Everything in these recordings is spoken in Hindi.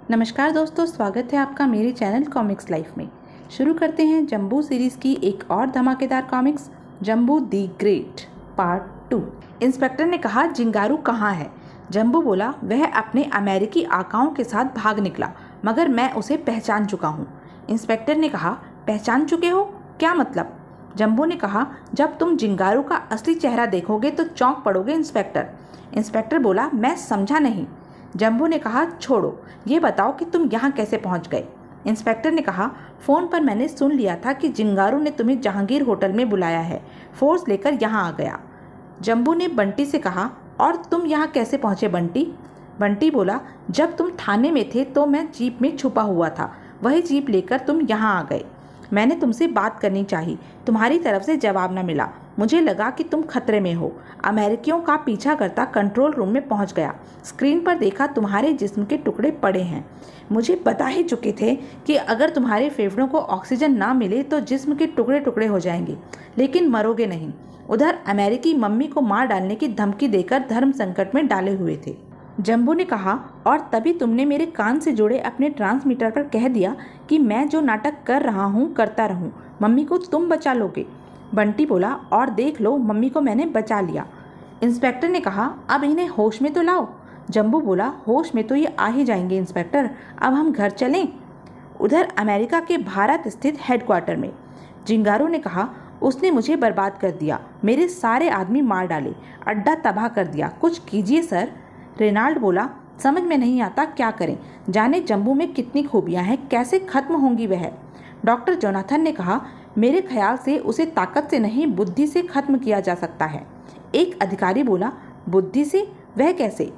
नमस्कार दोस्तों, स्वागत है आपका मेरे चैनल कॉमिक्स लाइफ में। शुरू करते हैं जंबू सीरीज़ की एक और धमाकेदार comics, जंबू the great part 2। Inspector ने कहा, जिंगारू कहाँ है? जंबू बोला, वह अपने अमेरिकी आकाओं के साथ भाग निकला, मगर मैं उसे पहचान चुका हूँ। इंस्पेक्टर ने कहा, पहचान चुके हो? क्या मतलब? जंबू ने कहा, जब तुम जिंगारू का असली चेहरा देखोगे तो चौंक पड़ोगे इंस्पेक्टर। इंस्पेक्टर बोला, मैं समझा नहीं। जंबू ने कहा, छोड़ो, ये बताओ कि तुम यहाँ कैसे पहुँच गए? इंस्पेक्टर ने कहा, फ़ोन पर मैंने सुन लिया था कि जिंगारू ने तुम्हें जहांगीर होटल में बुलाया है, फोर्स लेकर यहाँ आ गया। जंबू ने बंटी से कहा, और तुम यहाँ कैसे पहुँचे बंटी? बंटी बोला, जब तुम थाने में थे तो मैं जीप में छुपा हुआ था, वही जीप लेकर तुम यहाँ आ गए। मैंने तुमसे बात करनी चाहिए, तुम्हारी तरफ से जवाब न मिला। मुझे लगा कि तुम खतरे में हो। अमेरिकियों का पीछा करता कंट्रोल रूम में पहुंच गया। स्क्रीन पर देखा तुम्हारे जिस्म के टुकड़े पड़े हैं। मुझे बता ही चुके थे कि अगर तुम्हारे फेफड़ों को ऑक्सीजन ना मिले तो जिस्म के टुकड़े टुकड़े हो जाएंगे, लेकिन मरोगे नहीं। उधर अमेरिकी मम्मी को मार डालने की धमकी देकर धर्म संकट में डाले हुए थे। जंबू ने कहा, और तभी तुमने मेरे कान से जुड़े अपने ट्रांसमीटर पर कह दिया कि मैं जो नाटक कर रहा हूँ करता रहूँ, मम्मी को तुम बचा लोगे। बंटी बोला, और देख लो, मम्मी को मैंने बचा लिया। इंस्पेक्टर ने कहा, अब इन्हें होश में तो लाओ। जंबू बोला, होश में तो ये आ ही जाएंगे इंस्पेक्टर, अब हम घर चलें। उधर अमेरिका के भारत स्थित हेडक्वार्टर में जिंगारू ने कहा, उसने मुझे बर्बाद कर दिया, मेरे सारे आदमी मार डाले, अड्डा तबाह कर दिया, कुछ कीजिए सर। रेनाल्ड बोला, समझ में नहीं आता क्या करें, जाने जंबू में कितनी खूबियां हैं, कैसे खत्म होंगी वह। डॉक्टर जोनाथन ने कहा, मेरे ख्याल से उसे ताकत से नहीं बुद्धि से खत्म किया जा सकता है। एक अधिकारी बोला, बुद्धि से? वह कैसे?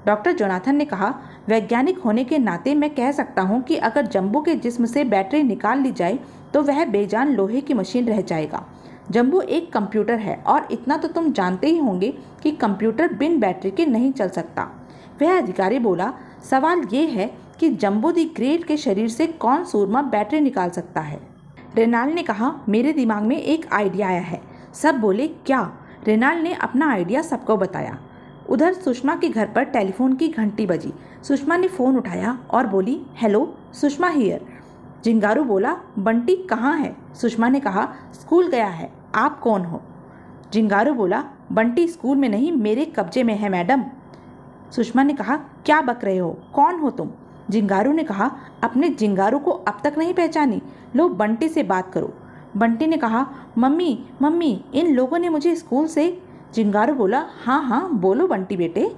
डॉक्टर जोनाथन ने कहा, वैज्ञानिक होने के नाते मैं कह सकता हूँ कि अगर जंबू के जिस्म से बैटरी निकाल ली जाए तो वह बेजान लोहे की मशीन रह जाएगा। जंबू एक कंप्यूटर है, और इतना तो तुम जानते ही होंगे कि कंप्यूटर बिन बैटरी के नहीं चल सकता। वह अधिकारी बोला, सवाल ये है कि जंबू दी ग्रेट के शरीर से कौन सूरमा बैटरी निकाल सकता है? रेनाल्ड ने कहा, मेरे दिमाग में एक आइडिया आया है। सब बोले, क्या? रेनाल्ड ने अपना आइडिया सबको बताया। उधर सुषमा के घर पर टेलीफोन की घंटी बजी। सुषमा ने फ़ोन उठाया और बोली, हेलो, सुषमा हियर। जिंगारू बोला, बंटी कहाँ है? सुषमा ने कहा, स्कूल गया है। आप कौन हो? जिंगारू बोला, बंटी स्कूल में नहीं, मेरे कब्जे में है मैडम। सुषमा ने कहा, क्या बक रहे हो? कौन हो तुम? जिंगारू ने कहा, अपने जिंगारू को अब तक नहीं पहचानी? लो, बंटी से बात करो। बंटी ने कहा, मम्मी मम्मी, इन लोगों ने मुझे स्कूल से। जिंगारू बोला, हाँ हाँ बोलो बंटी बेटे।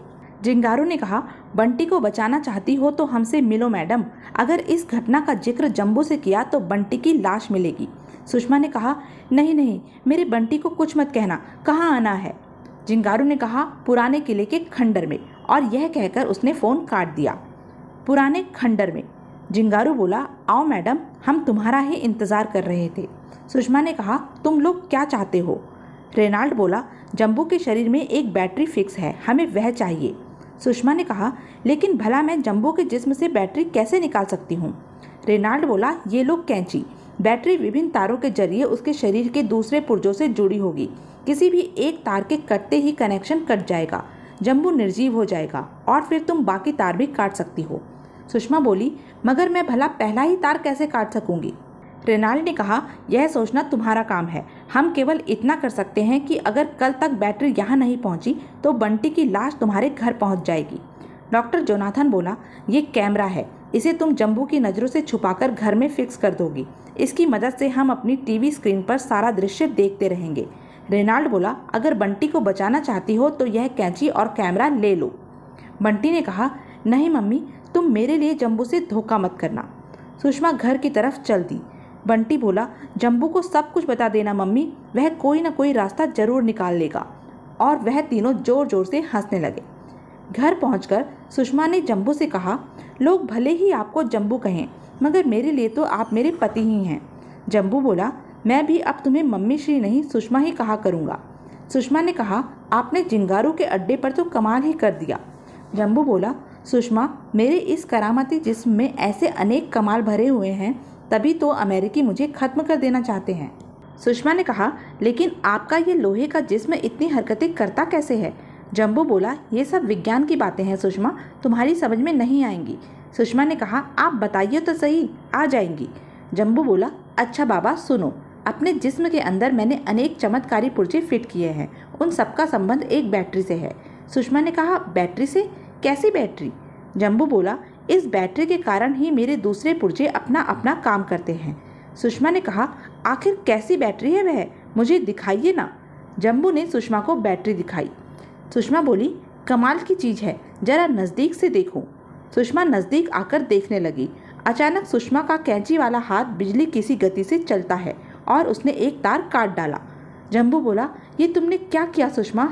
जिंगारू ने कहा, बंटी को बचाना चाहती हो तो हमसे मिलो मैडम। अगर इस घटना का जिक्र जंबू से किया तो बंटी की लाश मिलेगी। सुषमा ने कहा, नहीं नहीं, मेरे बंटी को कुछ मत कहना, कहाँ आना है? जिंगारू ने कहा, पुराने किले के खंडर में, और यह कहकर उसने फ़ोन काट दिया। पुराने खंडर में? जिंगारू बोला, आओ मैडम, हम तुम्हारा ही इंतज़ार कर रहे थे। सुषमा ने कहा, तुम लोग क्या चाहते हो? रेनाल्ड बोला, जंबू के शरीर में एक बैटरी फिक्स है, हमें वह चाहिए। सुषमा ने कहा, लेकिन भला मैं जंबू के जिस्म से बैटरी कैसे निकाल सकती हूँ? रेनाल्ड बोला, ये लो कैंची। बैटरी विभिन्न तारों के जरिए उसके शरीर के दूसरे पुर्जों से जुड़ी होगी। किसी भी एक तार के कटते ही कनेक्शन कट जाएगा, जंबू निर्जीव हो जाएगा, और फिर तुम बाकी तार भी काट सकती हो। सुषमा बोली, मगर मैं भला पहला ही तार कैसे काट सकूंगी? रेनाल्ड ने कहा, यह सोचना तुम्हारा काम है। हम केवल इतना कर सकते हैं कि अगर कल तक बैटरी यहाँ नहीं पहुँची तो बंटी की लाश तुम्हारे घर पहुँच जाएगी। डॉक्टर जोनाथन बोला, ये कैमरा है, इसे तुम जंबू की नज़रों से छुपाकर घर में फिक्स कर दोगी। इसकी मदद से हम अपनी टीवी स्क्रीन पर सारा दृश्य देखते रहेंगे। रेनाल्ड बोला, अगर बंटी को बचाना चाहती हो तो यह कैंची और कैमरा ले लो। बंटी ने कहा, नहीं मम्मी, तुम मेरे लिए जंबू से धोखा मत करना। सुषमा घर की तरफ चल दी। बंटी बोला, जंबू को सब कुछ बता देना मम्मी, वह कोई ना कोई रास्ता जरूर निकाल लेगा। और वह तीनों जोर जोर से हंसने लगे। घर पहुंचकर सुषमा ने जंबू से कहा, लोग भले ही आपको जंबू कहें, मगर मेरे लिए तो आप मेरे पति ही हैं। जंबू बोला, मैं भी अब तुम्हें मम्मी श्री नहीं, सुषमा ही कहा करूँगा। सुषमा ने कहा, आपने जिंगारू के अड्डे पर तो कमाल ही कर दिया। जंबू बोला, सुषमा, मेरे इस करामाती जिस्म में ऐसे अनेक कमाल भरे हुए हैं, तभी तो अमेरिकी मुझे खत्म कर देना चाहते हैं। सुषमा ने कहा, लेकिन आपका ये लोहे का जिस्म इतनी हरकतें करता कैसे है? जंबू बोला, ये सब विज्ञान की बातें हैं सुषमा, तुम्हारी समझ में नहीं आएंगी। सुषमा ने कहा, आप बताइए तो सही, आ जाएंगी। जम्बू बोला, अच्छा बाबा सुनो, अपने जिस्म के अंदर मैंने अनेक चमत्कारी पुर्जे फिट किए हैं, उन सबका संबंध एक बैटरी से है। सुषमा ने कहा, बैटरी से? कैसी बैटरी? जम्बू बोला, इस बैटरी के कारण ही मेरे दूसरे पुर्जे अपना अपना काम करते हैं। सुषमा ने कहा, आखिर कैसी बैटरी है वह, मुझे दिखाइए ना। जम्बू ने सुषमा को बैटरी दिखाई। सुषमा बोली, कमाल की चीज़ है, जरा नज़दीक से देखो। सुषमा नज़दीक आकर देखने लगी। अचानक सुषमा का कैंची वाला हाथ बिजली किसी गति से चलता है और उसने एक तार काट डाला। जम्बू बोला, ये तुमने क्या किया सुषमा?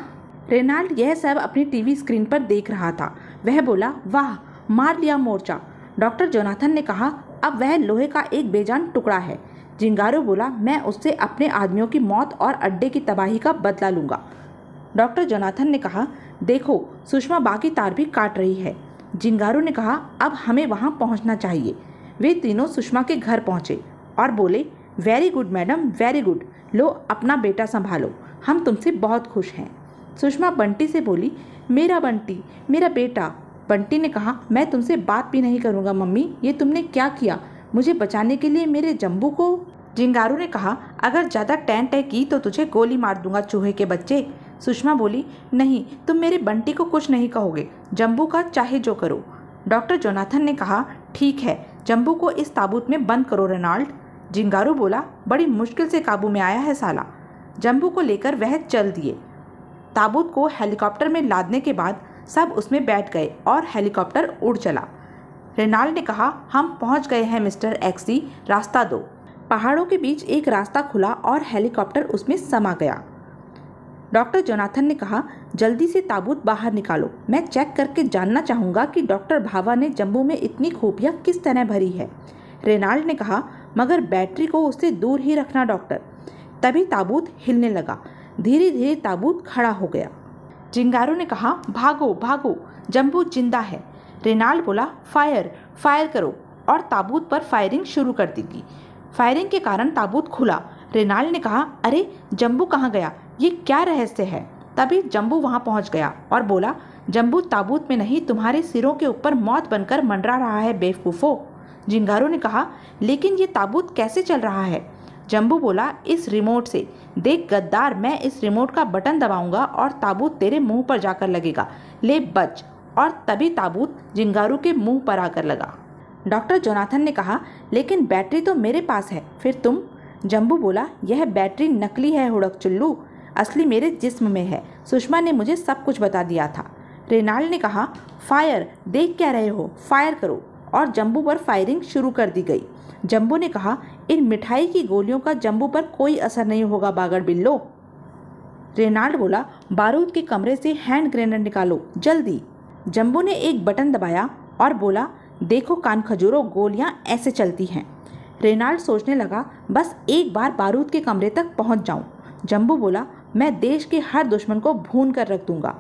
रेनाल्ड यह सब अपनी टीवी स्क्रीन पर देख रहा था। वह बोला, वाह, मार लिया मोर्चा। डॉक्टर जोनाथन ने कहा, अब वह लोहे का एक बेजान टुकड़ा है। जिंगारो बोला, मैं उससे अपने आदमियों की मौत और अड्डे की तबाही का बदला लूँगा। डॉक्टर जोनाथन ने कहा, देखो सुषमा बाकी तार भी काट रही है। जिंगारो ने कहा, अब हमें वहाँ पहुँचना चाहिए। वे तीनों सुषमा के घर पहुँचे और बोले, very good madam, very good, लो अपना बेटा संभालो, हम तुमसे बहुत खुश हैं। सुषमा बंटी से बोली, मेरा बंटी, मेरा बेटा। बंटी ने कहा, मैं तुमसे बात भी नहीं करूँगा मम्मी, ये तुमने क्या किया? मुझे बचाने के लिए मेरे जम्बू को? जिंगारू ने कहा, अगर ज़्यादा टैन टै की तो तुझे गोली मार दूंगा चूहे के बच्चे। सुषमा बोली, नहीं, तुम मेरे बंटी को कुछ नहीं कहोगे, जम्बू का चाहे जो करो। डॉक्टर जोनाथन ने कहा, ठीक है, जम्बू को इस ताबूत में बंद करो रेनाल्ड। जिंगारू बोला, बड़ी मुश्किल से काबू में आया है साला। जम्बू को लेकर वह चल दिए। ताबूत को हेलीकॉप्टर में लादने के बाद सब उसमें बैठ गए और हेलीकॉप्टर उड़ चला। रेनाल्ड ने कहा, हम पहुंच गए हैं मिस्टर एक्सी, रास्ता दो। पहाड़ों के बीच एक रास्ता खुला और हेलीकॉप्टर उसमें समा गया। डॉक्टर जोनाथन ने कहा, जल्दी से ताबूत बाहर निकालो, मैं चेक करके जानना चाहूँगा कि डॉक्टर भावा ने जम्बू में इतनी खूबियाँ किस तरह भरी है। रेनाल्ड ने कहा, मगर बैटरी को उससे दूर ही रखना डॉक्टर। तभी ताबूत हिलने लगा। धीरे धीरे ताबूत खड़ा हो गया। जिंगारो ने कहा, भागो भागो, जम्बू जिंदा है। रेनाल्ड बोला, फायर फायर करो, और ताबूत पर फायरिंग शुरू कर देगी। फायरिंग के कारण ताबूत खुला। रेनाल्ड ने कहा, अरे जम्बू कहाँ गया, ये क्या रहस्य है? तभी जम्बू वहाँ पहुँच गया और बोला, जम्बू ताबूत में नहीं, तुम्हारे सिरों के ऊपर मौत बनकर मंडरा रहा है बेवकूफ़ो। जिंगारो ने कहा, लेकिन ये ताबूत कैसे चल रहा है? जम्बू बोला, इस रिमोट से। देख गद्दार, मैं इस रिमोट का बटन दबाऊंगा और ताबूत तेरे मुंह पर जाकर लगेगा, ले बच। और तभी ताबूत जिंगारू के मुंह पर आकर लगा। डॉक्टर जोनाथन ने कहा, लेकिन बैटरी तो मेरे पास है, फिर तुम? जम्बू बोला, यह बैटरी नकली है हुड़क चुल्लू, असली मेरे जिस्म में है। सुषमा ने मुझे सब कुछ बता दिया था। रेनाल्ड ने कहा, फायर, देख क्या रहे हो, फायर करो। और जम्बू पर फायरिंग शुरू कर दी गई। जम्बू ने कहा, इन मिठाई की गोलियों का जम्बू पर कोई असर नहीं होगा बागड़ बिल्लो। रेनाल्ड बोला, बारूद के कमरे से हैंड ग्रेनेड निकालो जल्दी। जम्बू ने एक बटन दबाया और बोला, देखो कान खजूरो, गोलियां ऐसे चलती हैं। रेनाल्ड सोचने लगा, बस एक बार बारूद के कमरे तक पहुंच जाऊं। जम्बू बोला, मैं देश के हर दुश्मन को भून कर रख दूंगा।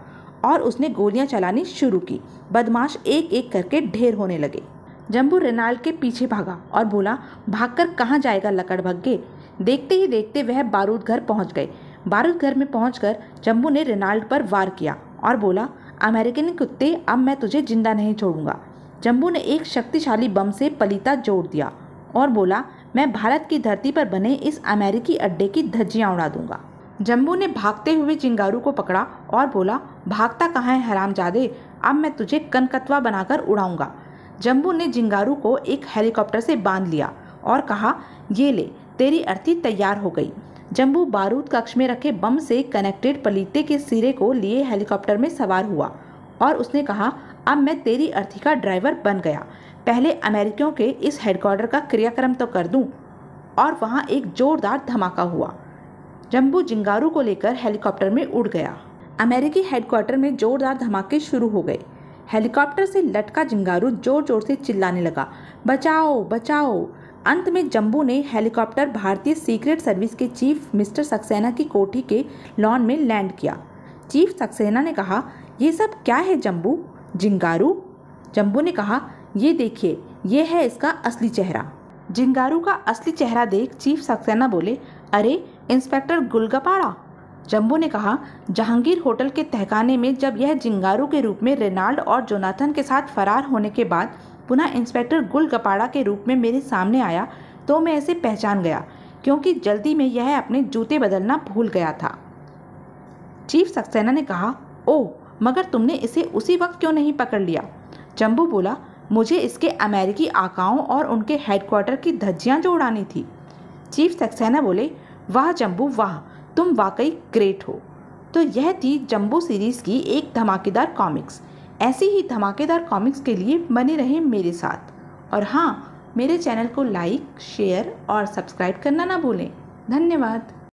और उसने गोलियां चलानी शुरू की। बदमाश एक एक करके ढेर होने लगे। जम्बू रेनाल्ड के पीछे भागा और बोला, भागकर कहाँ जाएगा लकड़ भग्गे। देखते ही देखते वह बारूद घर पहुँच गए। बारूद घर में पहुंचकर जम्बू ने रेनाल्ड पर वार किया और बोला, अमेरिकन कुत्ते, अब मैं तुझे जिंदा नहीं छोड़ूंगा। जम्बू ने एक शक्तिशाली बम से पलीता जोड़ दिया और बोला, मैं भारत की धरती पर बने इस अमेरिकी अड्डे की धज्जियां उड़ा दूंगा। जम्बू ने भागते हुए जिंगारू को पकड़ा और बोला, भागता कहाँ है हरामजादे, अब मैं तुझे कनकतवा बनाकर उड़ाऊंगा। जम्बू ने जिंगारू को एक हेलीकॉप्टर से बांध लिया और कहा, ये ले, तेरी अर्थी तैयार हो गई। जम्बू बारूद कक्ष में रखे बम से कनेक्टेड पलीते के सिरे को लिए हेलीकॉप्टर में सवार हुआ और उसने कहा, अब मैं तेरी अर्थी का ड्राइवर बन गया। पहले अमेरिकियों के इस हेडक्वार्टर का क्रियाक्रम तो कर दूं। और वहाँ एक जोरदार धमाका हुआ। जम्बू जिंगारू को लेकर हेलीकॉप्टर में उड़ गया। अमेरिकी हेडक्वार्टर में जोरदार धमाके शुरू हो गए। हेलीकॉप्टर से लटका जिंगारू जोर जोर से चिल्लाने लगा, बचाओ बचाओ। अंत में जम्बू ने हेलीकॉप्टर भारतीय सीक्रेट सर्विस के चीफ मिस्टर सक्सेना की कोठी के लॉन में लैंड किया। चीफ सक्सेना ने कहा, ये सब क्या है जम्बू? जिंगारू? जम्बू ने कहा, ये देखिए, ये है इसका असली चेहरा। जिंगारू का असली चेहरा देख चीफ सक्सेना बोले, अरे इंस्पेक्टर गुलगपाड़ा। जम्बू ने कहा, जहांगीर होटल के तहखाने में जब यह जिंगारू के रूप में रेनाल्ड और जोनाथन के साथ फरार होने के बाद पुनः इंस्पेक्टर गुलगपाड़ा के रूप में मेरे सामने आया तो मैं इसे पहचान गया, क्योंकि जल्दी में यह अपने जूते बदलना भूल गया था। चीफ सक्सेना ने कहा, ओह, मगर तुमने इसे उसी वक्त क्यों नहीं पकड़ लिया? जम्बू बोला, मुझे इसके अमेरिकी आकाओं और उनके हेडक्वार्टर की धज्जियां जो उड़ानी थी। चीफ सक्सेना बोले, वाह जम्बू वाह, तुम वाकई ग्रेट हो। तो यह थी जम्बू सीरीज़ की एक धमाकेदार कॉमिक्स। ऐसी ही धमाकेदार कॉमिक्स के लिए बने रहें मेरे साथ। और हाँ, मेरे चैनल को लाइक, शेयर और सब्सक्राइब करना ना भूलें। धन्यवाद।